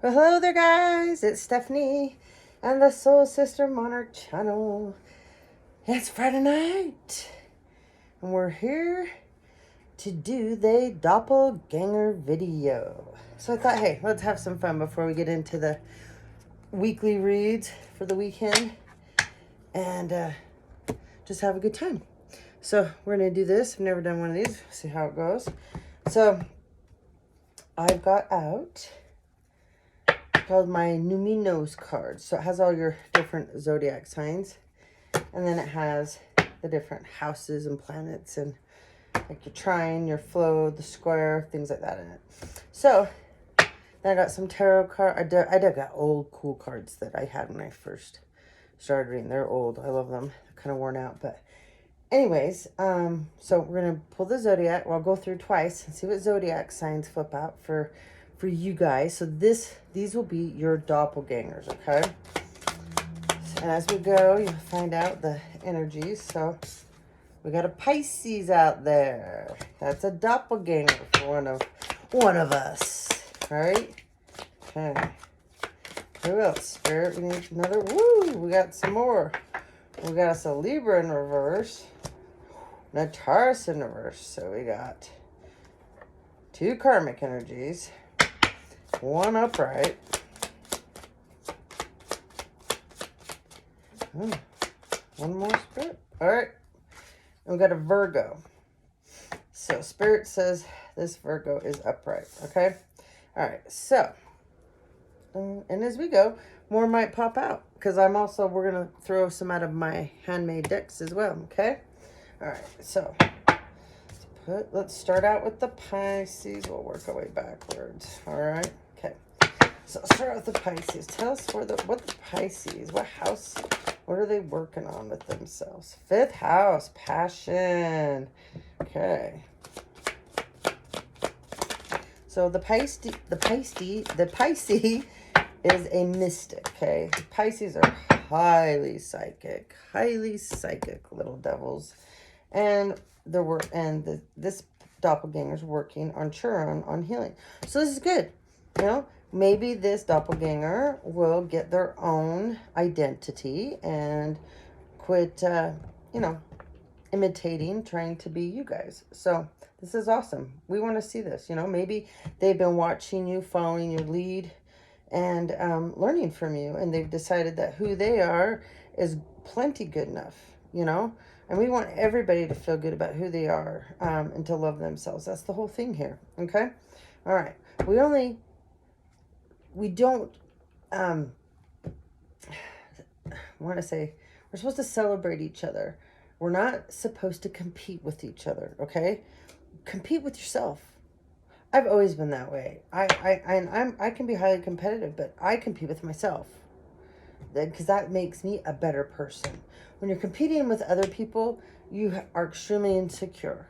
Well, hello there, guys. It's Stephanie and the Soul Sister Monarch channel. It's Friday night, and we're here to do the Doppelgänger video. So I thought, hey, let's have some fun before we get into the weekly reads for the weekend and just have a good time. So we're going to do this. I've never done one of these. See how it goes. So I've got out called my Numinos card. So it has all your different zodiac signs. And then it has the different houses and planets and like your trine, your flow, the square, things like that in it. So then I got some tarot cards. I got old cool cards that I had when I first started reading. They're old. I love them. They're kind of worn out. But anyways, so we're going to pull the zodiac. Well, I'll go through twice and see what zodiac signs flip out for you guys. So these will be your doppelgangers, okay? And as we go, you'll find out the energies. So we got a Pisces out there. That's a doppelganger for one of us, right? Okay. Who else? Spirit, we need another. Woo! We got some more. We got us a Libra in reverse, and a Taurus in reverse. So we got two karmic energies, one upright. One more spirit. All right. And we got a Virgo. So Spirit says this Virgo is upright. Okay. All right. So, and as we go, more might pop out because we're going to throw some out of my handmade decks as well. Okay. All right. So let's start out with the Pisces. We'll work our way backwards. All right. Okay. So let's start with the Pisces. Tell us what the Pisces, what house, what are they working on with themselves? Fifth house, passion. Okay. So the Pisces is a mystic, okay? Pisces are highly psychic little devils. And this doppelganger's working on Chiron, on healing. So this is good, you know? Maybe this doppelganger will get their own identity and quit, imitating, trying to be you guys. So this is awesome. We want to see this, maybe they've been watching you, following your lead, and learning from you. And they've decided that who they are is plenty good enough, And we want everybody to feel good about who they are and to love themselves. That's the whole thing here, okay? All right. We don't want to say we're supposed to celebrate each other. We're not supposed to compete with each other, okay? Compete with yourself. I've always been that way. I can be highly competitive, but I compete with myself because that makes me a better person. When you're competing with other people, you are extremely insecure.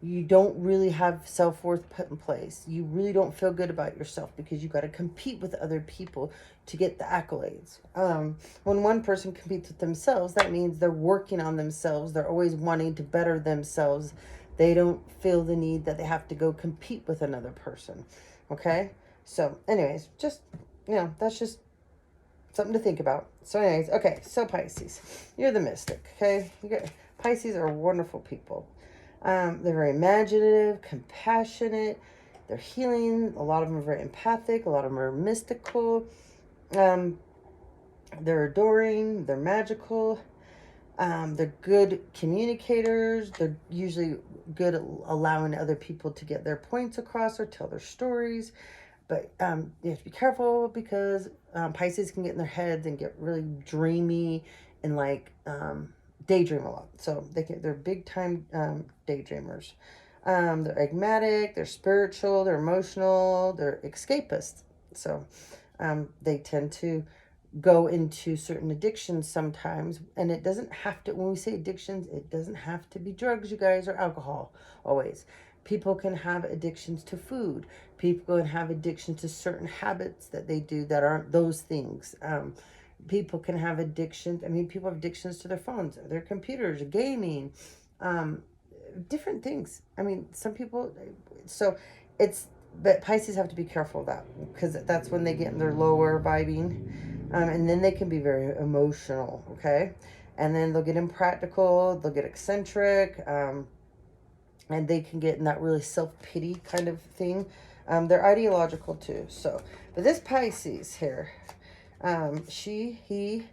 You don't really have self-worth put in place. You really don't feel good about yourself because you got to compete with other people to get the accolades. When one person competes with themselves, that means they're working on themselves. They're always wanting to better themselves. They don't feel the need that they have to go compete with another person. Okay? So anyways, that's just something to think about. So anyways, okay, so Pisces, you're the mystic, okay? Pisces are wonderful people. They're very imaginative, compassionate, they're healing. A lot of them are very empathic. A lot of them are mystical. They're adoring. They're magical. They're good communicators. They're usually good at allowing other people to get their points across or tell their stories. But you have to be careful because Pisces can get in their heads and get really dreamy and daydream a lot. So they're big time daydreamers. They're enigmatic, they're spiritual, they're emotional, they're escapists. So they tend to go into certain addictions sometimes. And it doesn't have to, when we say addictions, it doesn't have to be drugs, you guys, or alcohol always. People can have addictions to food. People can have addictions to certain habits that they do that aren't those things. People can have addictions. People have addictions to their phones, their computers, gaming, different things. Some people, so it's but Pisces have to be careful of that, because that's when they get in their lower vibing. And then they can be very emotional, okay? And then they'll get impractical, they'll get eccentric, and they can get in that really self-pity kind of thing. They're ideological too. So, but this Pisces here, she, he,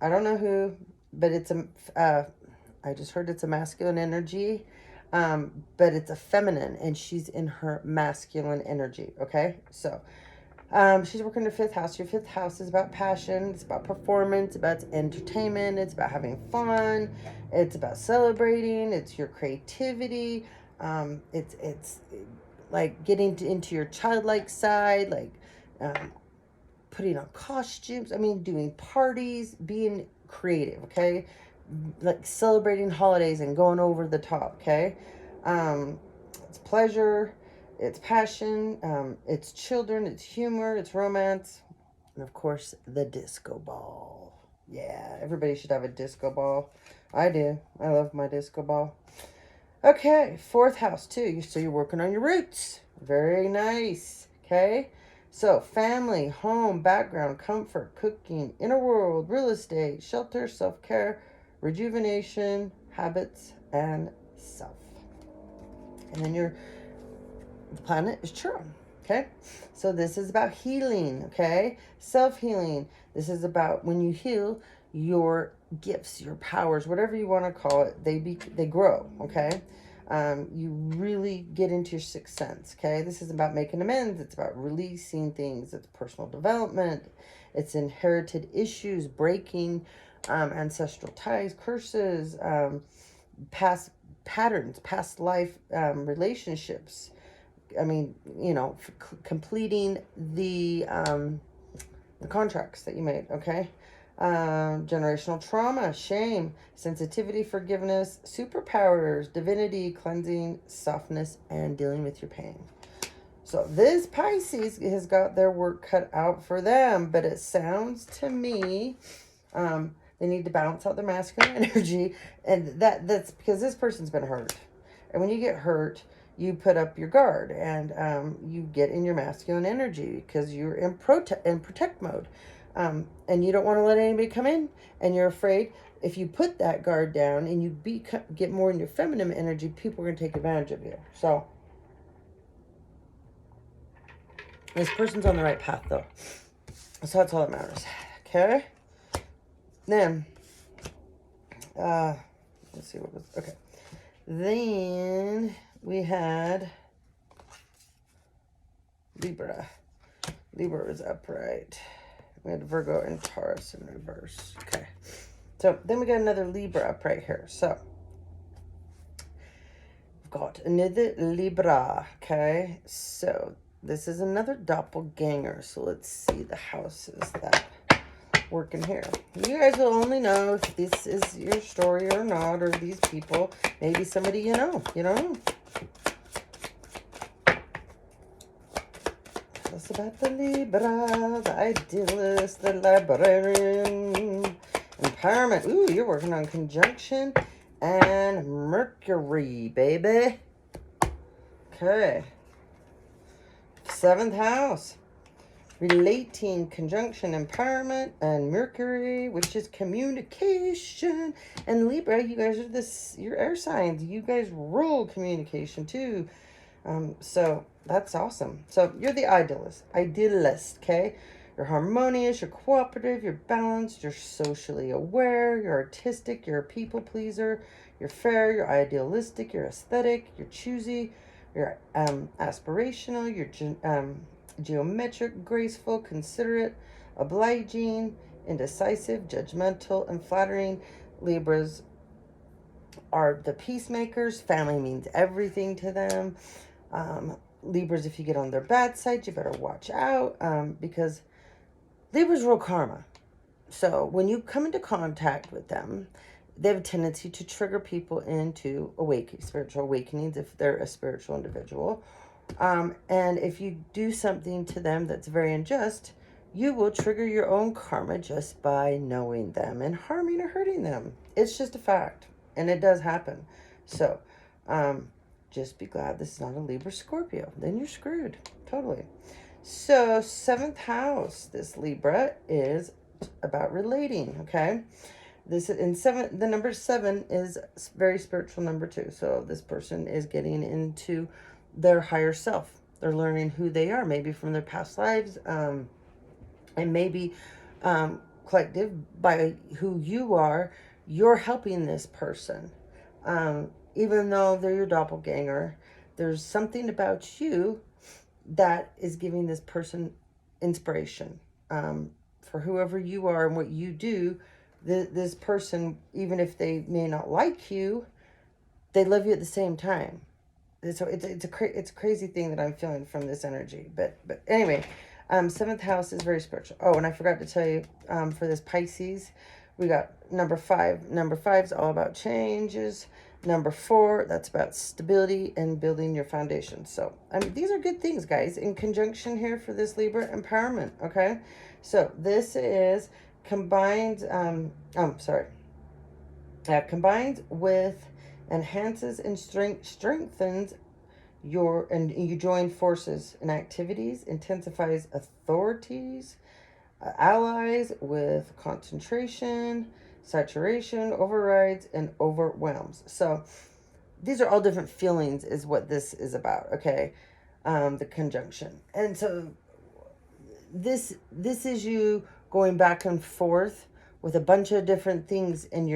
I don't know who, but it's I just heard it's a masculine energy, but it's a feminine, and she's in her masculine energy, okay? So, she's working her fifth house. Your fifth house is about passion. It's about performance. It's about entertainment. It's about having fun. It's about celebrating. It's your creativity. It's like getting into your childlike side, like putting on costumes. I mean, doing parties, being creative. Okay, like celebrating holidays and going over the top. Okay, it's pleasure. It's passion, it's children, it's humor, it's romance, and of course, the disco ball. Yeah, everybody should have a disco ball. I do. I love my disco ball. Okay, fourth house too. So you're working on your roots. Very nice. Okay, so family, home, background, comfort, cooking, inner world, real estate, shelter, self-care, rejuvenation, habits, and self. And then your planet is Chiron, okay? So this is about healing, okay? Self-healing. This is about when you heal, your gifts, your powers, whatever you want to call it, they grow, okay? You really get into your sixth sense, okay? This is about making amends. It's about releasing things. It's personal development. It's inherited issues, breaking ancestral ties, curses, past patterns, past life relationships. I mean, you know, completing the contracts that you made, okay? Generational trauma, shame, sensitivity, forgiveness, superpowers, divinity, cleansing, softness, and dealing with your pain. So this Pisces has got their work cut out for them, but it sounds to me they need to balance out their masculine energy, and that's because this person's been hurt. And when you get hurt, you put up your guard, and you get in your masculine energy because you're in protect mode, and you don't want to let anybody come in, and you're afraid if you put that guard down and you get more in your feminine energy, people are going to take advantage of you. So this person's on the right path, though. So that's all that matters. Okay. Then, let's see what was okay. Then we had Libra. Libra was upright. We had Virgo and Taurus in reverse. Okay. So then we got another Libra upright here. So we've got another Libra. Okay. So this is another doppelganger. So let's see the houses that working here. You guys will only know if this is your story or not, or these people. Maybe somebody you know. You don't know. Tell us about the Libra, the idealist, the librarian, empowerment. Ooh, you're working on conjunction and Mercury, baby. Okay. Seventh house. Relating, conjunction, empowerment, and Mercury, which is communication. And Libra, you guys are your air signs. You guys rule communication too. So that's awesome. So you're the idealist, okay? You're harmonious, you're cooperative, you're balanced, you're socially aware, you're artistic, you're a people pleaser, you're fair, you're idealistic, you're aesthetic, you're choosy, you're aspirational, you're geometric, graceful, considerate, obliging, indecisive, judgmental, and flattering. Libras are the peacemakers. Family means everything to them. Libras, if you get on their bad side, you better watch out, because Libras rule karma. So when you come into contact with them, they have a tendency to trigger people into spiritual awakenings if they're a spiritual individual. And if you do something to them that's very unjust, you will trigger your own karma just by knowing them and harming or hurting them. It's just a fact, and it does happen. So just be glad this is not a Libra Scorpio. Then you're screwed. Totally. So 7th house, this Libra, is about relating, okay? This in 7, the number 7 is very spiritual number 2. So this person is getting into their higher self. They're learning who they are, maybe from their past lives, and maybe collective by who you are. You're helping this person. Even though they're your doppelganger, there's something about you that is giving this person inspiration. For whoever you are and what you do, this person, even if they may not like you, they love you at the same time. So it's a crazy thing that I'm feeling from this energy. But anyway, 7th house is very spiritual. Oh, and I forgot to tell you, for this Pisces, we got number 5. Number 5 is all about changes. Number 4, that's about stability and building your foundation. So, I mean, these are good things, guys, in conjunction here for this Libra empowerment, okay? So, this is combined, combined with, enhances and strengthens and you join forces and activities, intensifies authorities, allies with concentration, saturation, overrides, and overwhelms. So these are all different feelings is what this is about, okay? The conjunction. And so this is you going back and forth with a bunch of different things, and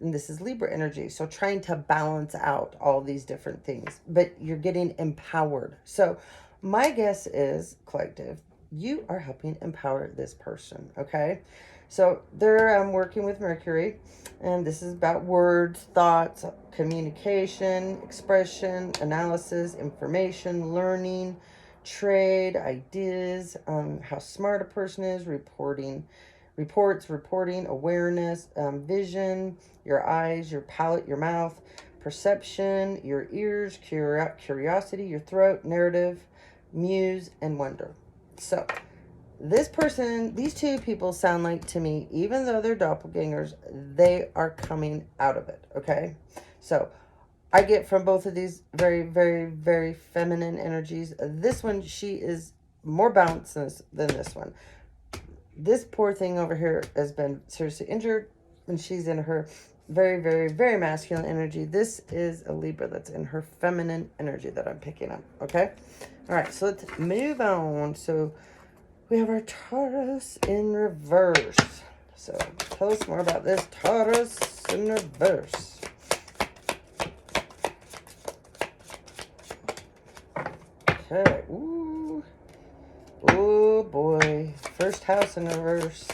this is Libra energy. So trying to balance out all these different things, but you're getting empowered. So my guess is, collective, you are helping empower this person, okay? So they're working with Mercury, and this is about words, thoughts, communication, expression, analysis, information, learning, trade, ideas, how smart a person is, reporting, awareness, vision, your eyes, your palate, your mouth, perception, your ears, curiosity, your throat, narrative, muse, and wonder. So this person, these two people sound like, to me, even though they're doppelgangers, they are coming out of it, okay? So I get from both of these very, very, very feminine energies. This one, she is more balanced than this one. This poor thing over here has been seriously injured, and she's in her very, very, very masculine energy. This is a Libra that's in her feminine energy that I'm picking up, okay? All right, so let's move on. So we have our Taurus in reverse. So tell us more about this Taurus in reverse. Okay, ooh. Oh boy, first house in reverse.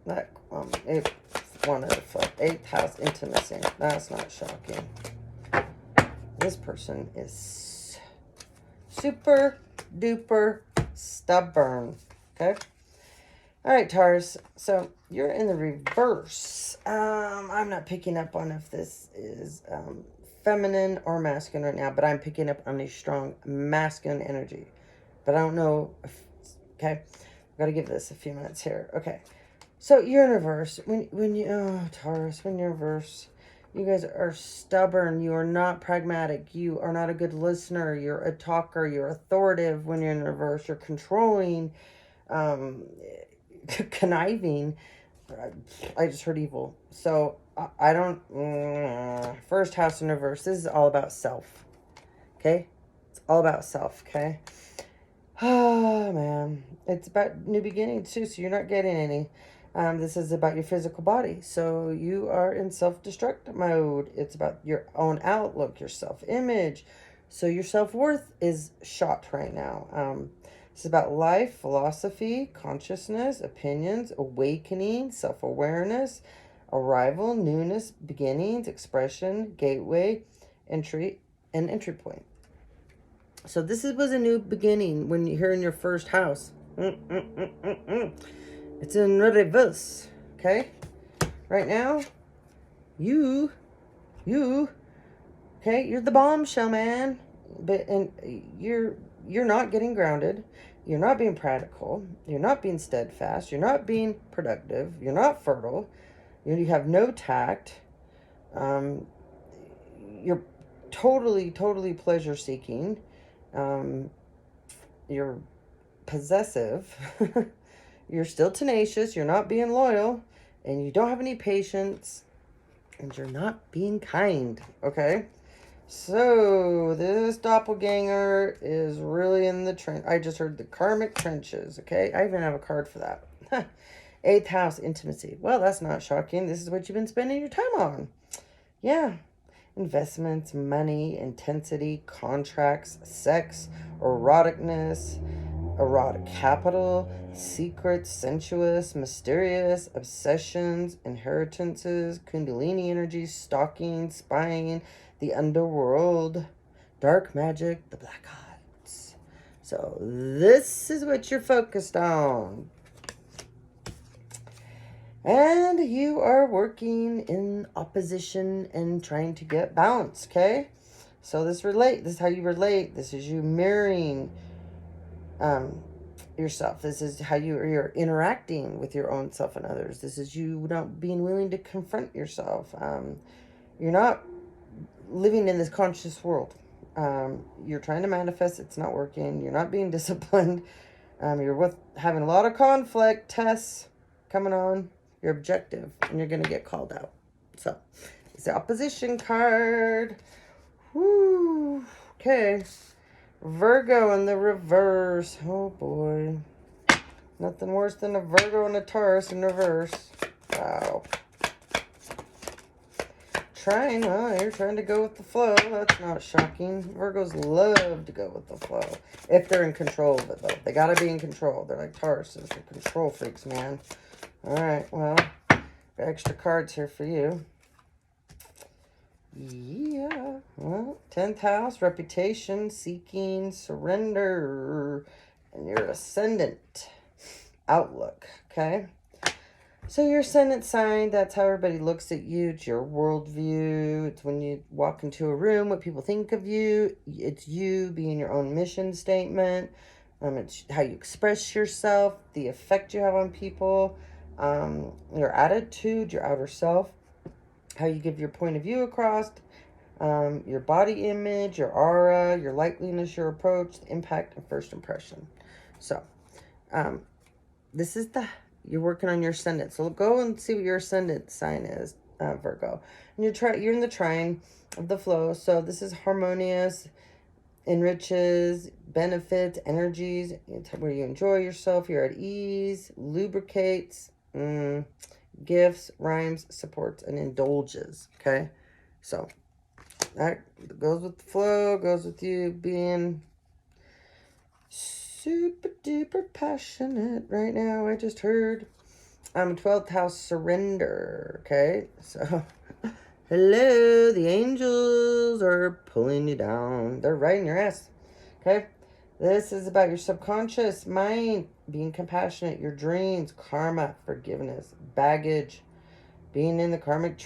That it wanted to flip. 8th house, intimacy. That's not shocking. This person is super duper stubborn. Okay. All right, Taurus. So you're in the reverse. I'm not picking up on if this is feminine or masculine right now, but I'm picking up on a strong masculine energy. But I don't know if, okay, I've got to give this a few minutes here. Okay, so you're in reverse. Taurus, when you're in reverse, you guys are stubborn. You are not pragmatic. You are not a good listener. You're a talker. You're authoritative when you're in reverse. You're controlling, conniving. I just heard evil. So I don't, first house in reverse. This is all about self. Okay. It's all about self. Okay. Oh man. It's about new beginnings too. So you're not getting any. This is about your physical body. So you are in self-destruct mode. It's about your own outlook, your self-image. So your self-worth is shot right now. It's about life, philosophy, consciousness, opinions, awakening, self-awareness, arrival, newness, beginnings, expression, gateway, entry, and entry point. So this was a new beginning when you're in your first house. It's in reverse, okay? Right now, you, okay, you're the bombshell, man. And you're not getting grounded. You're not being practical. You're not being steadfast. You're not being productive. You're not fertile. You have no tact. you're totally, totally pleasure seeking. You're possessive. You're still tenacious. You're not being loyal. And you don't have any patience. And you're not being kind. Okay? So, this doppelganger is really in the trench. I just heard the karmic trenches. Okay? I even have a card for that. 8th house, intimacy. Well, that's not shocking. This is what you've been spending your time on. Yeah. Investments, money, intensity, contracts, sex, eroticness, erotic capital, secrets, sensuous, mysterious, obsessions, inheritances, kundalini energies, stalking, spying, the underworld, dark magic, the black arts. So this is what you're focused on. And you are working in opposition and trying to get balance, okay? So this is how you relate. This is you mirroring yourself. This is how you're interacting with your own self and others. This is you not being willing to confront yourself. You're not living in this conscious world. You're trying to manifest. It's not working. You're not being disciplined. You're having a lot of conflict, tests coming on. You're objective, and you're going to get called out. So, it's the opposition card. Woo. Okay. Virgo in the reverse. Oh, boy. Nothing worse than a Virgo and a Taurus in reverse. Wow. You're trying to go with the flow. That's not shocking. Virgos love to go with the flow. If they're in control of it, though. They got to be in control. They're like Tauruses. They're control freaks, man. All right, well, got extra cards here for you. Yeah, well, 10th house, reputation, seeking, surrender, and your ascendant outlook, okay? So your ascendant sign, that's how everybody looks at you. It's your worldview. It's when you walk into a room, what people think of you. It's you being your own mission statement. It's how you express yourself, the effect you have on people. Your attitude, your outer self, how you give your point of view across, your body image, your aura, your likeliness, your approach, the impact, and first impression. So, this is you're working on your ascendant. So go and see what your ascendant sign is, Virgo. And you're in the trine of the flow. So this is harmonious, enriches, benefits, energies. It's where you enjoy yourself. You're at ease, lubricates. Gifts, rhymes, supports, and indulges. Okay, so that goes with the flow, goes with you being super duper passionate right now. I just heard 12th house, surrender. Okay, so hello, the angels are pulling you down. They're riding your ass. Okay, this is about your subconscious mind, being compassionate, your dreams, karma, forgiveness, baggage, being in the karmic